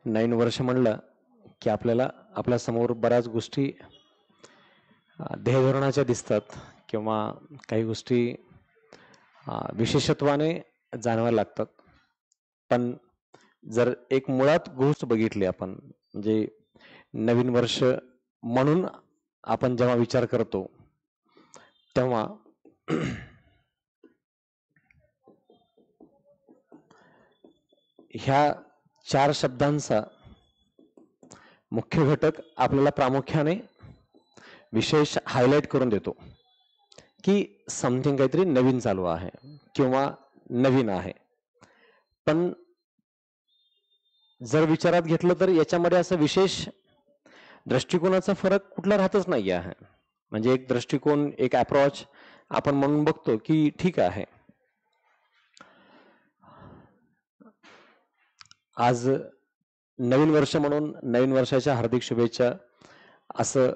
नवीन वर्ष म्हणलं की आपल्याला आपल्या समोर बऱ्याच गोष्टी ध्येयधोरणाच्या दिसतात किंवा काही गोष्टी विशेषत्वाने जाणवायला लागतात. पण जर एक मुळात गोष्ट बघितली आपण म्हणजे नवीन वर्ष म्हणून आपण जेव्हा विचार करतो तेव्हा ह्या 4 शब्दांचा मुख्य घटक आपल्याला प्रामुख्याने विशेष हायलाइट करून देतो की समथिंग काहीतरी नवीन चालू आहे किंवा नवीन आहे. पण जर विचारात घेतलं तर याच्यामध्ये असं विशेष दृष्टिकोनाचा फरक कुठला राहतच नाही आहे. म्हणजे एक दृष्टिकोन, एक अप्रोच आपण म्हणून बघतो की ठीक आहे, आज नवीन वर्ष म्हणून नवीन वर्षाच्या हार्दिक शुभेच्छा असं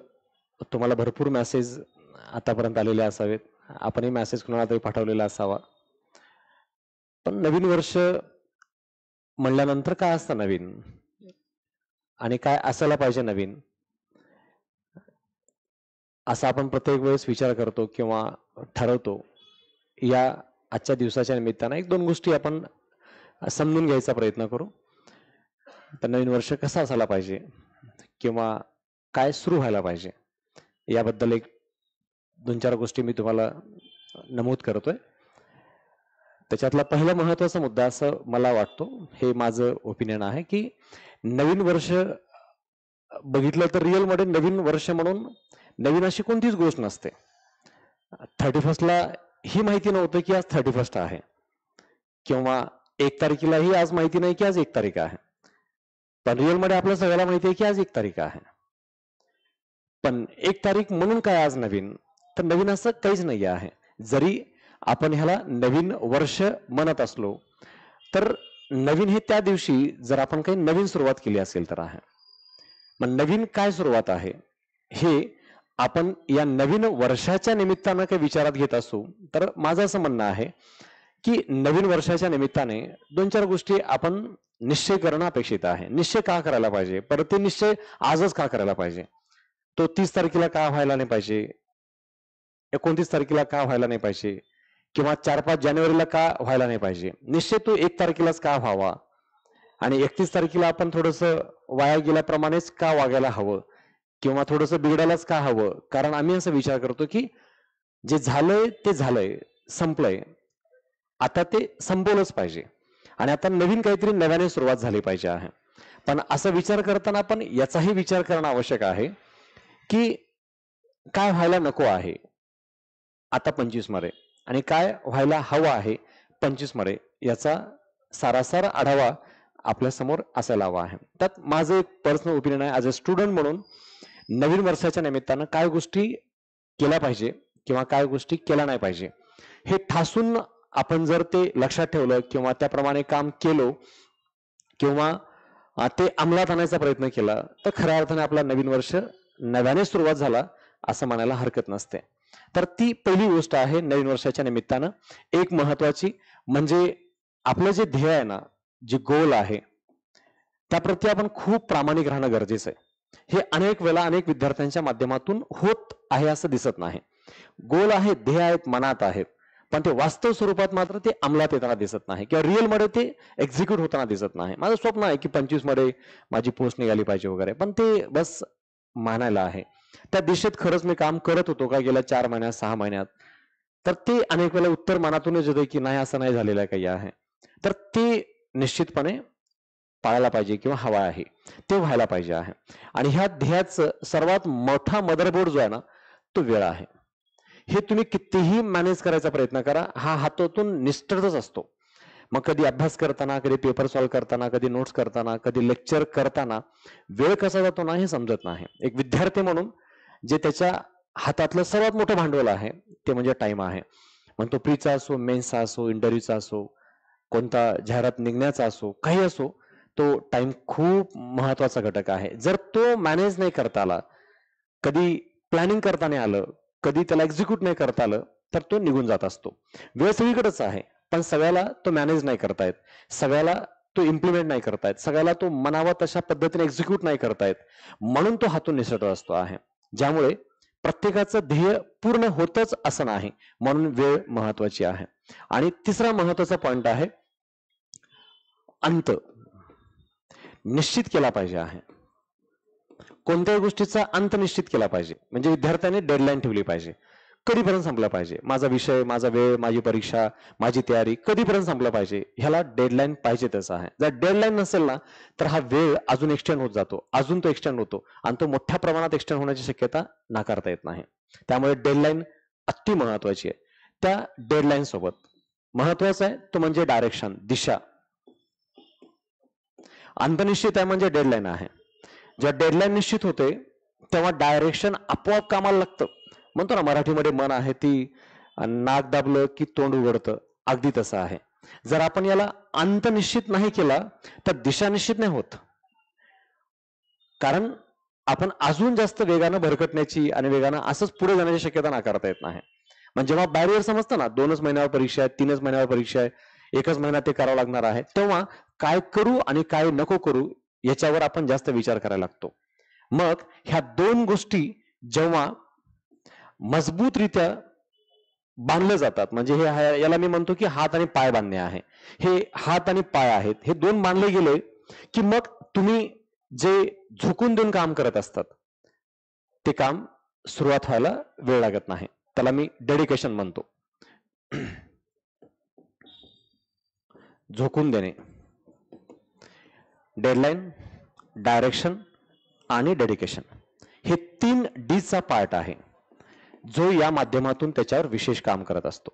तुम्हाला भरपूर मेसेज आतापर्यंत आलेले असावेत. आपणही मेसेज कुणाला तरी पाठवलेला असावा. पण नवीन वर्ष म्हणल्यानंतर काय असतं नवीन आणि काय असायला पाहिजे नवीन, असा आपण प्रत्येक वेळेस विचार करतो किंवा ठरवतो. या आजच्या दिवसाच्या निमित्तानं एक दोन गोष्टी आपण समजून घ्यायचा प्रयत्न करू. तर नवीन वर्ष कसं असायला पाहिजे किंवा काय सुरू व्हायला पाहिजे याबद्दल एक दोन चार गोष्टी मी तुम्हाला नमूद करतोय. त्याच्यातला पहिला महत्वाचा मुद्दा असं मला वाटतो, हे माझं ओपिनियन आहे, की नवीन वर्ष बघितलं तर रिअलमध्ये नवीन वर्ष म्हणून नवीन अशी कोणतीच गोष्ट नसते. 31ला ही माहिती नव्हतं की आज 31 आहे किंवा 1 तारखेलाही आज माहिती नाही की आज 1 तारीख आहे. पण रिअलमध्ये आपल्या सगळ्याला माहिती आहे की आज 1 तारीख आहे. पण 1 तारीख म्हणून काय आज नवीन? तर नवीन असं काहीच नाही आहे. जरी आपण ह्याला नवीन वर्ष म्हणत असलो तर नवीन हे त्या दिवशी जर आपण काही नवीन सुरुवात केली असेल तर आहे. मग नवीन काय सुरुवात आहे हे आपण या नवीन वर्षाच्या निमित्तानं काही विचारात घेत असू तर माझं असं म्हणणं आहे की नवीन वर्षाच्या निमित्ताने दोन चार गोष्टी आपण निश्चय करणं अपेक्षित आहे. निश्चय का करायला पाहिजे? परत ते निश्चय आजच का करायला पाहिजे? तो 30 तारखेला का व्हायला नाही पाहिजे? 29 तारखेला का व्हायला नाही पाहिजे? किंवा 4-5 जानेवारीला का व्हायला नाही पाहिजे? निश्चय तो 1 तारखेलाच का व्हावा? आणि 31 तारखेला आपण थोडंसं वाया गेल्याप्रमाणेच का वागायला हवं? किंवा थोडंसं बिघडायलाच का हवं? कारण आम्ही असा विचार करतो की जे झालंय ते झालंय, संपलंय. आता ते संपवलंच पाहिजे आणि आता नवीन काहीतरी नव्याने सुरुवात झाली पाहिजे आहे. पण असा विचार करताना आपण याचाही विचार करणं आवश्यक आहे की काय व्हायला नको आहे आता 25 मध्ये आणि काय व्हायला हवं आहे 25 मध्ये, याचा सारासार आढावा आपल्या समोर असायला हवा आहे. त्यात माझं एक पर्सनल ओपिनियन आहे, ॲज अ स्टुडंट म्हणून नवीन वर्षाच्या निमित्तानं काय गोष्टी केल्या पाहिजे किंवा काय गोष्टी केल्या नाही पाहिजे हे ठासून आपण जर ते लक्षात ठेवलं किंवा त्याप्रमाणे काम केलो किंवा ते अंमलात आणायचा प्रयत्न केला तर खऱ्या अर्थाने आपला नवीन वर्ष नव्याने सुरुवात झाला असं म्हणायला हरकत नसते. तर ती पहिली गोष्ट आहे नवीन वर्षाच्या निमित्तानं एक महत्वाची, म्हणजे आपलं जे ध्येय आहे ना, जे गोल आहे त्याप्रती आपण खूप प्रामाणिक राहणं गरजेचं आहे. हे अनेक वेळा अनेक विद्यार्थ्यांच्या माध्यमातून होत आहे असं दिसत नाही. गोल आहेत, ध्येय आहेत, मनात आहेत, पण ते वास्तव स्वरूपात मात्र ते अंमलात येताना दिसत नाही किंवा रिअल मध्ये ते एक्झिक्यूट होताना दिसत नाही. माझं स्वप्न आहे की 25 मध्ये माझी पोस्ट निघाली पाहिजे वगैरे, पण ते बस मानायला आहे. त्या दिशेत खरंच मी काम करत होतो का गेल्या 4 महिन्यात 6 महिन्यात? तर ते अनेक वेळेला उत्तर मनातूनच येतं की नाही, असं नाही झालेलं काही आहे. तर ते निश्चितपणे पाळायला पाहिजे किंवा हवा आहे, ते व्हायला पाहिजे आहे. आणि ह्या ध्येयाचं सर्वात मोठा मदरबोर्ड जो आहे ना, तो वेळ आहे. हे तुम्ही कितीही मॅनेज करायचा प्रयत्न करा, हा हातातून निसटतच असतो. मग कधी अभ्यास करताना, कधी पेपर सॉल्व्ह करताना, कधी नोट्स करताना, कधी लेक्चर करताना वेळ कसा जातो ना हे समजत नाही. एक विद्यार्थी म्हणून जे त्याच्या हातातलं सर्वात मोठं भांडवल आहे ते म्हणजे टाइम आहे. मग तो प्रीचा असो, मेन्सचा असो, इंटरव्ह्यूचा असो, कोणता जाहिरात निघण्याचा असो, काही असो, तो टाइम खूप महत्वाचा घटक आहे. जर तो मॅनेज नाही करता आला, कधी प्लॅनिंग करता नाही आलं, कधी त्याला एक्झिक्यूट नाही करता आलं, तर तो निघून जात असतो. वेळ सगळीकडेच आहे, पण सगळ्याला तो मॅनेज नाही करता येत. सगळ्याला तो इम्प्लिमेंट नाही करतायत, सगळ्याला तो मनावा तशा पद्धतीने एक्झिक्यूट नाही करतायत, म्हणून तो हातून निसटत असतो आहे. ज्यामुळे प्रत्येकाचं ध्येय पूर्ण होतच असं नाही, म्हणून वेळ महत्वाची आहे. आणि तिसरा महत्वाचा पॉइंट आहे, अंत निश्चित केला पाहिजे आहे. कोणत्याही गोष्टीचा अंत निश्चित केला पाहिजे. म्हणजे विद्यार्थ्यांनी डेडलाईन ठेवली पाहिजे. कधीपर्यंत संपला पाहिजे माझा विषय, माझा वेळ, माझी परीक्षा, माझी तयारी कधीपर्यंत संपला पाहिजे, ह्याला डेडलाईन पाहिजे तसं आहे. जर डेडलाईन नसेल ना तर हा वेळ अजून एक्सटेंड होत जातो, अजून तो एक्सटेंड होतो आणि तो मोठ्या प्रमाणात एक्सटेंड होण्याची शक्यता नाकारता येत नाही. त्यामुळे डेडलाईन अति महत्वाची आहे. त्या डेडलाईन सोबत महत्वाचं आहे तो म्हणजे डायरेक्शन, दिशा. अंतनिश्चित आहे म्हणजे डेडलाईन आहे. जेव्हा डेडलाईन निश्चित होते तेव्हा डायरेक्शन आपोआप कामाला लागतं. म्हणतो ना मराठीमध्ये मन आहे ती नाक दाबलं की तोंड उघडतं, अगदी तसं आहे. जर आपण याला अंत निश्चित नाही केला तर दिशा निश्चित नाही होत. कारण आपण अजून जास्त वेगानं भरकटण्याची आणि वेगानं असंच पुढे जाण्याची शक्यता नाकारता येत नाही. म्हणजे जेव्हा बॅरियर समजतं ना 2च महिन्यावर परीक्षा आहे, 3च महिन्यावर परीक्षा आहे, 1च महिन्यात ते करावं लागणार आहे, तेव्हा काय करू आणि काय नको करू याच्यावर आपण जास्त विचार करायला लागतो. मग ह्या 2 गोष्टी जेव्हा मजबूतरित्या बांधले जातात, म्हणजे हे याला मी म्हणतो की हात आणि पाय बांधणे आहे. हे हात आणि पाय आहेत, हे 2 बांधले गेले की मग तुम्ही जे झोकून देऊन काम करत असतात ते काम सुरुवात व्हायला वेळ लागत नाही. त्याला मी डेडिकेशन म्हणतो. झोकून देणे, डेडलाईन, डायरेक्शन आणि डेडिकेशन हे 3 डीचा पार्ट आहे जो या माध्यमातून त्याच्यावर विशेष काम करत असतो.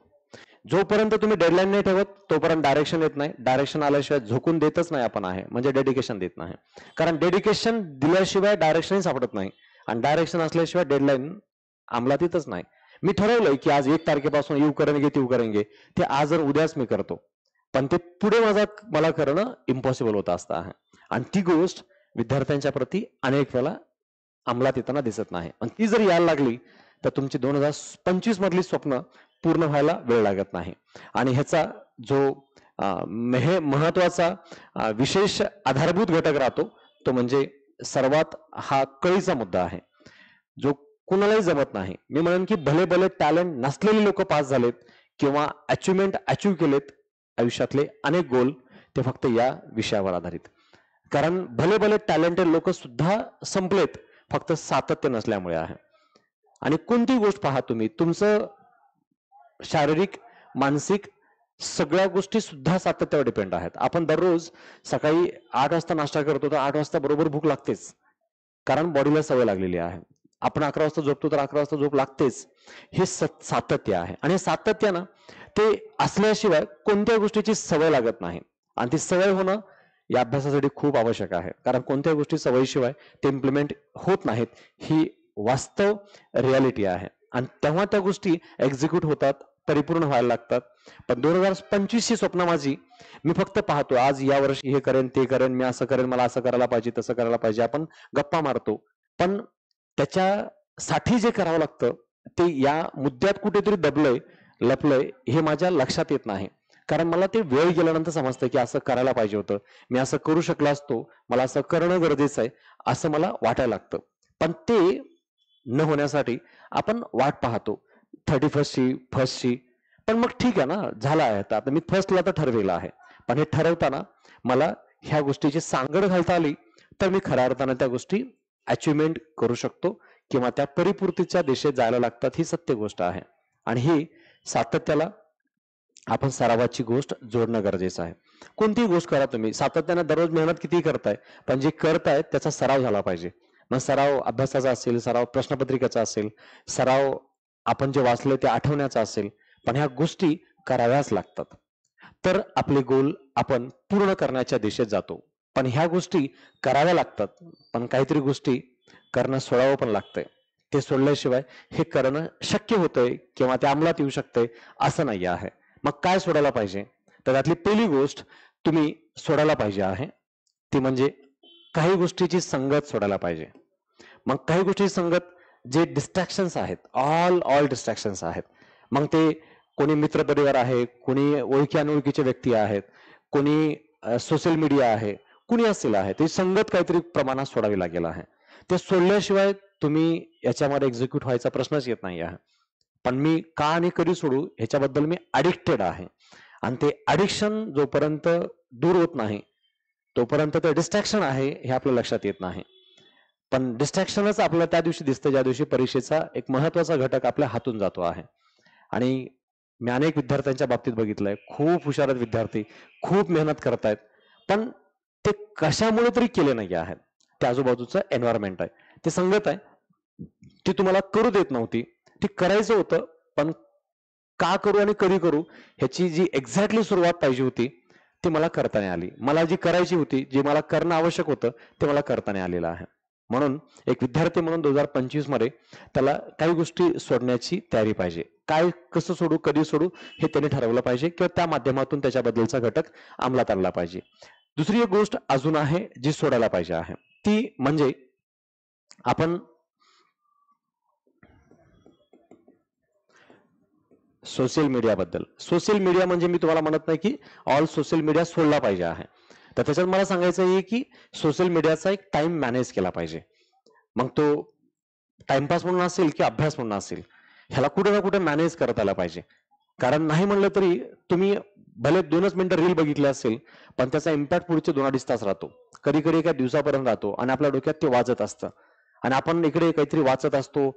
जोपर्यंत तुम्ही डेडलाईन नाही ठेवत तोपर्यंत डायरेक्शन येत नाही, डायरेक्शन आल्याशिवाय झोकून देतच नाही आपण आहे, म्हणजे डेडिकेशन देत नाही. कारण डेडिकेशन दिल्याशिवाय डायरेक्शनही सापडत नाही आणि डायरेक्शन असल्याशिवाय डेडलाईन अंमलात येतच नाही. मी ठरवलंय की आज 1 तारखेपासून येऊ करेंगे तीव करेंगे, ते आज जर उद्याच मी करतो, पण ते पुढे मला करणं इम्पॉसिबल होत असतं आहे. आणि ती गोष्ट विद्यार्थ्यांच्या प्रती अनेक वेळा अंमलात येताना दिसत नाही. आणि ती जर यायला लागली तर तुमची 2025 मधली स्वप्न पूर्ण व्हायला वेळ लागत नाही. आणि ह्याचा जो महत्वाचा विशेष आधारभूत घटक राहतो तो म्हणजे सर्वात हा कळीचा मुद्दा आहे जो कुणालाही जमत नाही. मी म्हणेन की भले भले टॅलेंट नसलेले लोक पास झालेत किंवा अचिव्हमेंट अचीव केलेत आयुष्यातले अनेक गोल, ते फक्त या विषयावर आधारित. कारण भले भले टॅलेंटेड लोक सुद्धा संपलेत फक्त सातत्य नसल्यामुळे आहे. आणि कोणती गोष्ट पहा तुम्ही, तुमचं शारीरिक, मानसिक सगळ्या गोष्टी सुद्धा सातत्यावर डिपेंड आहेत. आपण दररोज सकाळी 8 वाजता नाश्ता करतो तर 8 वाजता बरोबर भूक लागतेच, कारण बॉडीला सवय लागलेली आहे. आपण 11 वाजता झोपतो तर 11 वाजता झोप लागतेच. हे सातत्य आहे. आणि सातत्यानं ते असल्याशिवाय कोणत्या गोष्टीची सवय लागत नाही. आणि ती सवय होणं या अभ्यासासाठी खूप आवश्यक आहे. कारण कोणत्या गोष्टी सवयीशिवाय ते इम्प्लिमेंट होत नाहीत, ही वास्तव रियालिटी आहे. आणि तेव्हा त्या गोष्टी एक्झिक्यूट होतात, परिपूर्ण व्हायला लागतात. पण 2025 ची स्वप्न माझी, मी फक्त पाहतो आज या वर्षी हे करेन ते करेन, मी असं करेन, मला असं करायला पाहिजे, तसं करायला पाहिजे, आपण गप्पा मारतो. पण त्याच्यासाठी जे करावं लागतं ते या मुद्द्यात कुठेतरी दबलंय, लपलंय, हे माझ्या लक्षात येत नाही. कारण मला ते वेळ गेल्यानंतर समजतं की असं करायला पाहिजे होतं, मी असं करू शकलो असतो, मला असं करणं गरजेचं आहे, असं मला वाटायला लागतं. पण ते न होण्यासाठी आपण वाट पाहतो 31 ची, 1st ची. पण मग ठीक आहे ना, झाला आहे आता मी 1st ला तर ठरवेलं आहे. पण हे ठरवताना मला ह्या गोष्टीची सांगड घालता आली तर मी खऱ्या अर्थानं त्या गोष्टी अचिव्हमेंट करू शकतो किंवा त्या परिपूर्तीच्या दिशेत जायला लागतात, ही सत्य गोष्ट आहे. आणि ही सातत्याला आपण सरावाची गोष्ट जोडणं गरजेचं आहे. कोणतीही गोष्ट करा तुम्ही, सातत्याने दररोज मेहनत किती करताय, पण जे करताय त्याचा सराव झाला पाहिजे. मग सराव अभ्यासाचा असेल, सराव प्रश्नपत्रिकेचा असेल, सराव आपण जे वाचले ते आठवण्याचा असेल, पण ह्या गोष्टी कराव्याच लागतात. तर आपले गोल आपण पूर्ण करण्याच्या दिशेत जातो. पण ह्या गोष्टी कराव्या लागतात, पण काहीतरी गोष्टी करणं सोडावं पण लागतंय. ते सोडल्याशिवाय हे करणं शक्य होतंय किंवा ते अंमलात येऊ शकतंय असं नाही आहे. मग काय सोडायला पाहिजे, तर त्यातली पहिली गोष्ट तुम्ही सोडायला पाहिजे आहे ती म्हणजे काही गोष्टीची संगत सोडायला पाहिजे. मग काही गोष्टीची संगत जे डिस्ट्रॅक्शन्स आहेत, ऑल डिस्ट्रॅक्शन्स आहेत, मग ते कोणी मित्रपरिवार आहे, कोणी ओळखी अनोळखीचे व्यक्ती आहेत, कोणी सोशल मीडिया आहे, कुणी असेल आहे, ते संगत काहीतरी प्रमाणात सोडावी लागेल आहे. ते सोडल्याशिवाय तुम्ही याच्यामध्ये एक्झिक्यूट व्हायचा प्रश्नच येत नाही आहे. पण मी का आणि कधी सोडू ह्याच्याबद्दल मी अडिक्टेड आहे. आणि ते अडिक्शन जोपर्यंत दूर होत नाही तोपर्यंत ते डिस्ट्रॅक्शन आहे हे आपल्या लक्षात येत नाही. पण डिस्ट्रॅक्शनच आपल्याला त्या दिवशी दिसतं ज्या दिवशी परीक्षेचा एक महत्वाचा घटक आपल्या हातून जातो आहे. आणि मी अनेक विद्यार्थ्यांच्या बाबतीत बघितलंय, खूप हुशार आहेत विद्यार्थी, खूप मेहनत करतायत, पण ते कशामुळे तरी केले नाही आहेत. ते आजूबाजूचं एन्व्हायरमेंट आहे, ते संगत आहे, ती तुम्हाला करू देत नव्हती. ती करायचं होतं, पण का करू आणि कधी करू ह्याची जी एक्झॅक्टली सुरुवात पाहिजे होती ती मला करता नाही आली. मला जी करायची होती, जे मला करणं आवश्यक होतं ते मला करता नाही आलेलं आहे. म्हणून एक विद्यार्थी म्हणून 2025 मध्ये त्याला काही गोष्टी सोडण्याची तयारी पाहिजे. काय कसं सोडू, कधी सोडू हे त्याने ठरवलं पाहिजे किंवा त्या माध्यमातून त्याच्याबद्दलचा घटक अंमलात आणला पाहिजे. दुसरी एक गोष्ट अजून आहे जी सोडायला पाहिजे आहे, ती म्हणजे आपण सोशल मीडियाबद्दल. सोशल मीडिया म्हणजे मी तुम्हाला म्हणत नाही की ऑल सोशल मीडिया सोडला पाहिजे आहे. तर त्याच्यात मला सांगायचं आहे की सोशल मीडियाचा एक टाइम मॅनेज केला पाहिजे. मग तो टाइमपास म्हणून असेल की अभ्यास म्हणून असेल, ह्याला कुठे ना कुठे मॅनेज करता आला पाहिजे. कारण नाही म्हणलं तरी तुम्ही भले 2च मिनिटं रील बघितली असेल, पण त्याचा इम्पॅक्ट पुढचे 2-2.5 तास राहतो. कधी कधी एका दिवसापर्यंत राहतो आणि आपल्या डोक्यात ते वाजत असतं. आणि आपण इकडे काहीतरी वाचत असतो,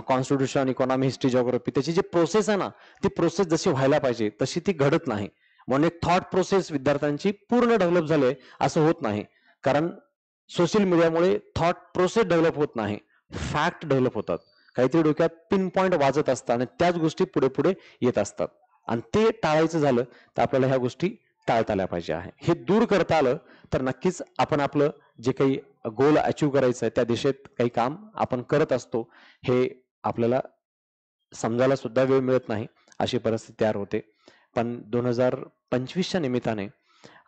कॉन्स्टिट्यूशन, इकॉनॉमी, हिस्ट्री, जिओग्राफी, त्याची जी प्रोसेस आहे ना, ती प्रोसेस जशी व्हायला पाहिजे तशी ती घडत नाही. म्हणून एक थॉट प्रोसेस विद्यार्थ्यांची पूर्ण डेव्हलप झाले असं होत नाही. कारण सोशल मीडियामुळे थॉट प्रोसेस डेव्हलप होत नाही, फॅक्ट डेव्हलप होतात. काहीतरी डोक्यात पिन पॉइंट वाजत असतात आणि त्याच गोष्टी पुढे पुढे येत असतात. आणि ते टाळायचं झालं तर आपल्याला ह्या गोष्टी टाळता आल्या पाहिजे आहे. हे दूर करता आलं तर नक्कीच आपण आपलं जे काही गोल अचीव करायचं आहे त्या दिशेत काही काम आपण करत असतो हे आपल्याला समजायला सुद्धा वेळ मिळत नाही, अशी परिस्थिती तयार होते. पण 2025च्या निमित्ताने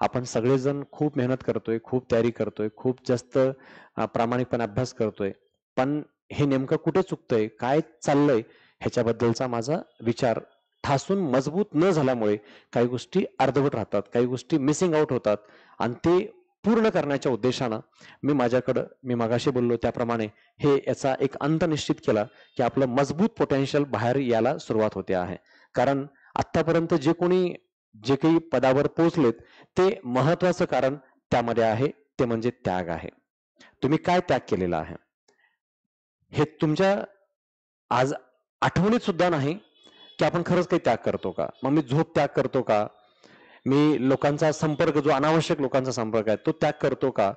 आपण सगळेजण खूप मेहनत करतोय, खूप तयारी करतोय, खूप जास्त प्रामाणिकपणे अभ्यास करतोय. पण हे नेमकं कुठे चुकतंय, काय चाललंय ह्याच्याबद्दलचा माझा विचार ठासून मजबूत न झाल्यामुळे काही गोष्टी अर्धवट राहतात, काही गोष्टी मिसिंग आउट होतात. आणि ते पूर्ण करण्याच्या उद्देशानं मी मगाशी बोललो त्याप्रमाणे हे याचा एक अंत निश्चित केला की आपलं मजबूत पोटेन्शियल बाहेर यायला सुरुवात होते आहे. कारण आतापर्यंत जे काही पदावर पोहोचलेत ते महत्वाचं कारण त्यामध्ये आहे, ते म्हणजे त्याग आहे. तुम्ही काय त्याग केलेला आहे हे तुमच्या आज आठवणीत सुद्धा नाही की आपण खरंच काही त्याग करतो का. मग मी झोप त्याग करतो का, मी लोकांचा संपर्क, जो अनावश्यक लोकांचा संपर्क आहे तो त्याग करतो का,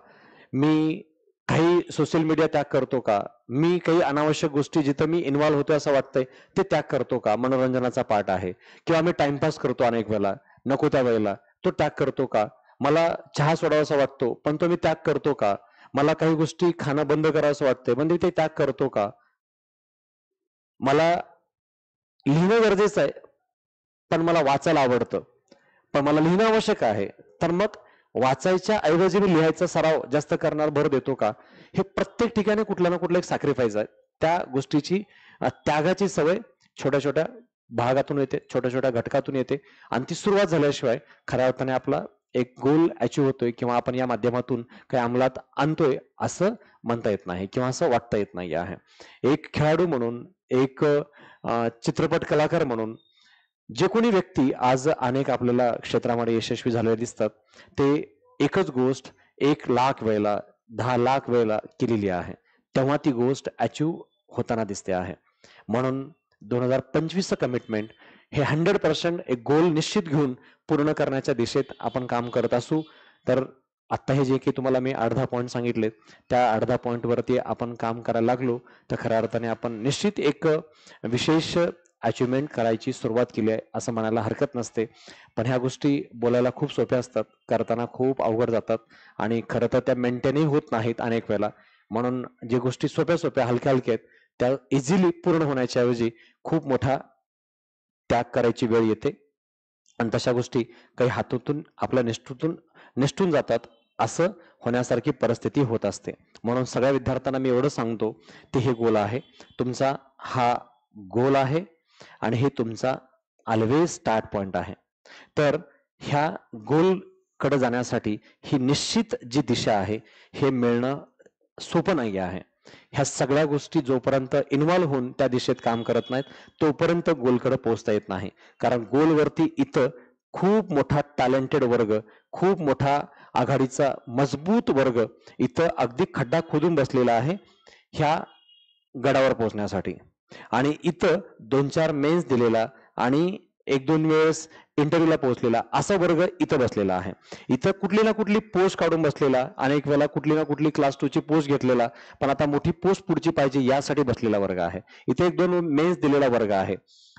मी काही सोशल मीडिया त्याग करतो का, मी काही अनावश्यक गोष्टी जिथं मी इन्व्हॉल्व्ह होतो असं वाटतंय ते त्याग करतो का, मनोरंजनाचा पार्ट आहे किंवा मी टाइमपास करतो अनेक वेळेला नको त्या वेळेला तो त्याग करतो का, मला चहा सोडावासा वाटतो पण तो मी त्याग करतो का, मला काही गोष्टी खाणं बंद करावंसं वाटतंय पण ते त्याग करतो का, मला लिहिणं गरजेचं आहे पण मला वाचायला आवडतं पण मला लिहिणं आवश्यक आहे, तर मग वाचायच्या ऐवजी मी लिहायचा सराव जास्त करणार भर देतो का. हे प्रत्येक ठिकाणी कुठल्या ना कुठलं एक सॅक्रिफाईस आहे. त्या गोष्टीची त्यागाची सवय छोट्या छोट्या भागातून येते, छोट्या छोट्या घटकातून येते आणि ती सुरुवात झाल्याशिवाय खऱ्या अर्थाने आपला एक गोल अचीव होतोय किंवा आपण या माध्यमातून काही अंमलात आणतोय असं म्हणता येत नाही किंवा असं वाटता येत नाही आहे. एक खेळाडू म्हणून, एक चित्रपट कलाकार म्हणून जे कोणी व्यक्ती आज अनेक आपल्याला क्षेत्रामध्ये यशस्वी झालेले दिसतात ते एकच गोष्ट 1,00,000 वेळेला, 10,00,000 वेळेला केलेली आहे, तेव्हा ती गोष्ट अचीव होताना दिसते आहे. म्हणून 2025चं कमिटमेंट हे 100% एक गोल निश्चित घेऊन पूर्ण करण्याच्या दिशेत आपण काम करत असू तर आता हे जे की तुम्हाला मी अर्धा पॉईंट सांगितले त्या अर्धा पॉईंट वरती आपण काम करायला लागलो तर खऱ्या अर्थाने आपण निश्चित एक विशेष अचिव्हमेंट करायची सुरुवात केली आहे असं म्हणायला हरकत नसते. पण ह्या गोष्टी बोलायला खूप सोप्या असतात, करताना खूप अवघड जातात आणि खरं तर त्या मेंटेनही होत नाहीत अनेक वेळेला. म्हणून जे गोष्टी सोप्या सोप्या हलक्या हलक्या आहेत त्या इझिली पूर्ण होण्याच्या ऐवजी खूप मोठा त्याग करायची वेळ येते आणि तशा गोष्टी काही हातातून आपल्या निष्ठून जातात, असं होण्यासारखी परिस्थिती होत असते. म्हणून सगळ्या विद्यार्थ्यांना मी एवढं सांगतो ते हे गोल आहे, तुमचा हा गोल आहे आणि हे तुमचा ऑलवेज स्टार्ट पॉइंट आहे. तर ह्या गोल कडे जाण्यासाठी ही निश्चित जी दिशा आहे हे मिळणं सोपं नाही आहे. ह्या सगळ्या गोष्टी जोपर्यंत इन्व्हॉल्व्ह होऊन त्या दिशेत काम करत नाहीत तोपर्यंत गोलकडे पोहोचता येत नाही. कारण गोलवरती इथं खूप मोठा टॅलेंटेड वर्ग, खूप मोठा आघाडीचा मजबूत वर्ग इथं अगदी खड्डा खोदून बसलेला आहे ह्या गडावर पोहोचण्यासाठी. आणि इथं 2-4 मेन्स दिलेला आणि 1-2 वेळेस इंटरव्ह्यूला पोहोचलेला असा वर्ग इथं बसलेला आहे. इथं कुठली ना कुठली पोस्ट काढून बसलेला, अनेक वेळेला कुठली ना कुठली क्लास 2 ची पोस्ट घेतलेला, पण आता मोठी पोस्ट पुढची पाहिजे यासाठी बसलेला वर्ग आहे. इथे 1-2 मेन्स दिलेला वर्ग आहे,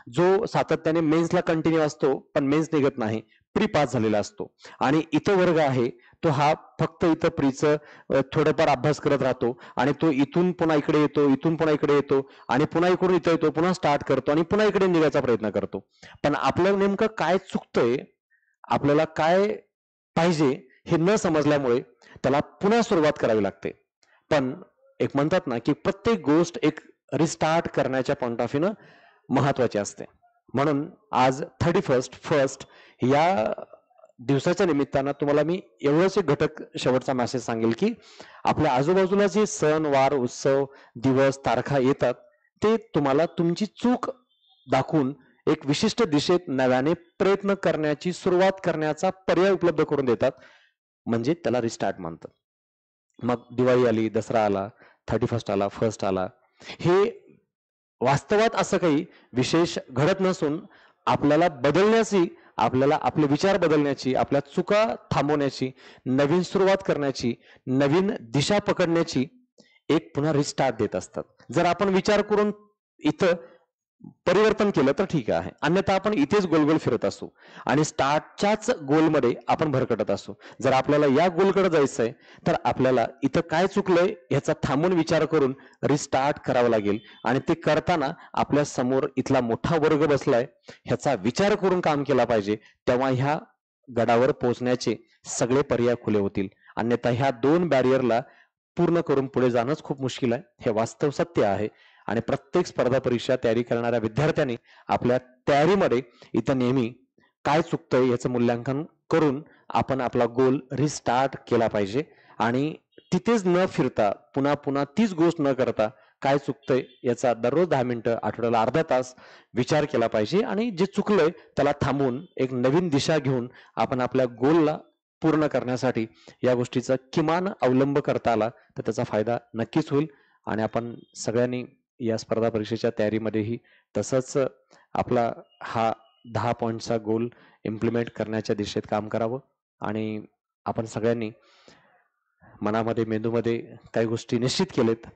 जो सातत्याने मेन्सला कंटिन्यू असतो पण मेन्स निघत नाही, प्री पास झालेला असतो. आणि इथं वर्ग आहे तो हा फक्त इथं प्रीचं थोडंफार अभ्यास करत राहतो आणि तो इथून पुन्हा इकडे येतो, इथून पुन्हा इकडे येतो आणि पुन्हा इकडून इथं येतो, पुन्हा स्टार्ट करतो आणि पुन्हा इकडे निघायचा प्रयत्न करतो. पण आपलं नेमकं काय चुकतंय, आपल्याला काय पाहिजे हे न समजल्यामुळे त्याला पुन्हा सुरुवात करावी लागते. पण एक म्हणतात ना की प्रत्येक गोष्ट एक रिस्टार्ट करण्याच्या पॉइंट ऑफ व्ह्यूनं महत्वाची असते. म्हणून आज 31st या दिवसाच्या निमित्तानं तुम्हाला मी एवढंच एक घटक शेवटचा मेसेज सांगेल की आपल्या आजूबाजूला जे सण वार उत्सव दिवस तारखा येतात ते तुम्हाला तुमची चूक दाखवून एक विशिष्ट दिशेत नव्याने प्रयत्न करण्याची सुरुवात करण्याचा पर्याय उपलब्ध करून देतात. म्हणजे त्याला रिस्टार्ट म्हणतात. मग दिवाळी आली, दसरा आला, 31st आला, फर्स्ट आला, हे वास्तवात असं काही विशेष घडत नसून आपल्याला बदलण्याची, आपल्याला आपले विचार बदलण्याची, आपल्या चुका थांबवण्याची, नवीन सुरुवात करण्याची, नवीन दिशा पकडण्याची एक पुन्हा रिस्टार्ट देत असतात. जर आपण विचार करून इथं परिवर्तन केलं तर ठीक आहे, अन्यथा आपण इथेच गोलगोल फिरत असू आणि स्टार्टच्याच गोलमध्ये आपण भरकटत असू. जर आपल्याला या गोलकडे जायचंय तर आपल्याला इथं काय चुकलंय ह्याचा थांबून विचार करून रिस्टार्ट करावं लागेल आणि ते करताना आपल्या समोर इथला मोठा वर्ग बसलाय ह्याचा विचार करून काम केला पाहिजे. तेव्हा ह्या गडावर पोहोचण्याचे सगळे पर्याय खुले होतील. अन्यथा ह्या 2 बॅरियरला पूर्ण करून पुढे जाणंच खूप मुश्किल आहे. हे वास्तव सत्य आहे. आणि प्रत्येक स्पर्धा परीक्षा तयारी करणाऱ्या विद्यार्थ्यांनी आपल्या तयारीमध्ये इथं नेहमी काय चुकतंय याचं मूल्यांकन करून आपण आपला गोल रिस्टार्ट केला पाहिजे आणि तिथेच न फिरता पुन्हा पुन्हा तीच गोष्ट न करता काय चुकतंय याचा दररोज 10 मिनिटं, आठवड्याला अर्धा तास विचार केला पाहिजे आणि जे चुकलंय त्याला थांबून एक नवीन दिशा घेऊन आपण आपल्या गोलला पूर्ण करण्यासाठी या गोष्टीचा किमान अवलंब करता आला तर त्याचा फायदा नक्कीच होईल. आणि आपण सगळ्यांनी या स्पर्धा परीक्षेच्या तयारीमध्येही तसंच आपला हा 10 पॉइंटचा गोल इम्प्लिमेंट करण्याच्या दिशेत काम करावं आणि आपण सगळ्यांनी मनामध्ये मेंदूमध्ये काही गोष्टी निश्चित केलेत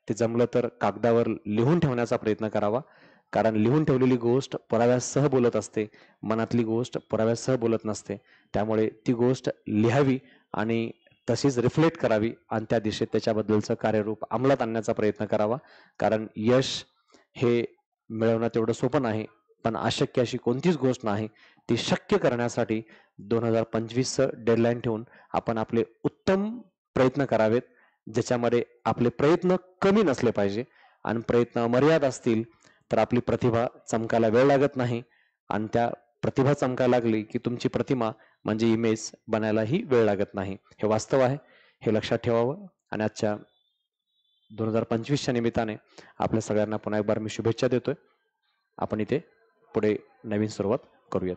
ते जमलं तर कागदावर लिहून ठेवण्याचा प्रयत्न करावा. कारण लिहून ठेवलेली गोष्ट पुराव्यासह बोलत असते, मनातली गोष्ट पुराव्यासह बोलत नसते. त्यामुळे ती गोष्ट लिहावी आणि तशीच रिफ्लेक्ट करावी आणि त्या दिशेत त्याच्याबद्दलचं कार्यरूप अंमलात आणण्याचा प्रयत्न करावा. कारण यश हे मिळवणं तेवढं सोपं नाही, पण अशक्य अशी कोणतीच गोष्ट नाही. ती शक्य करण्यासाठी 2025चं डेडलाईन ठेवून आपण आपले उत्तम प्रयत्न करावेत, ज्याच्यामध्ये आपले प्रयत्न कमी नसले पाहिजे आणि प्रयत्न मर्याद असतील तर आपली प्रतिभा चमकायला वेळ लागत नाही आणि त्या प्रतिभा चमकायला लागली की तुमची प्रतिमा म्हणजे इमेज बनायलाही वेळ लागत नाही. हे वास्तव आहे, हे लक्षात ठेवावं. आणि आजच्या 2025च्या निमित्ताने आपल्या सगळ्यांना पुन्हा एक बार मी शुभेच्छा देतोय. आपण इथे पुढे नवीन सुरुवात करूयात.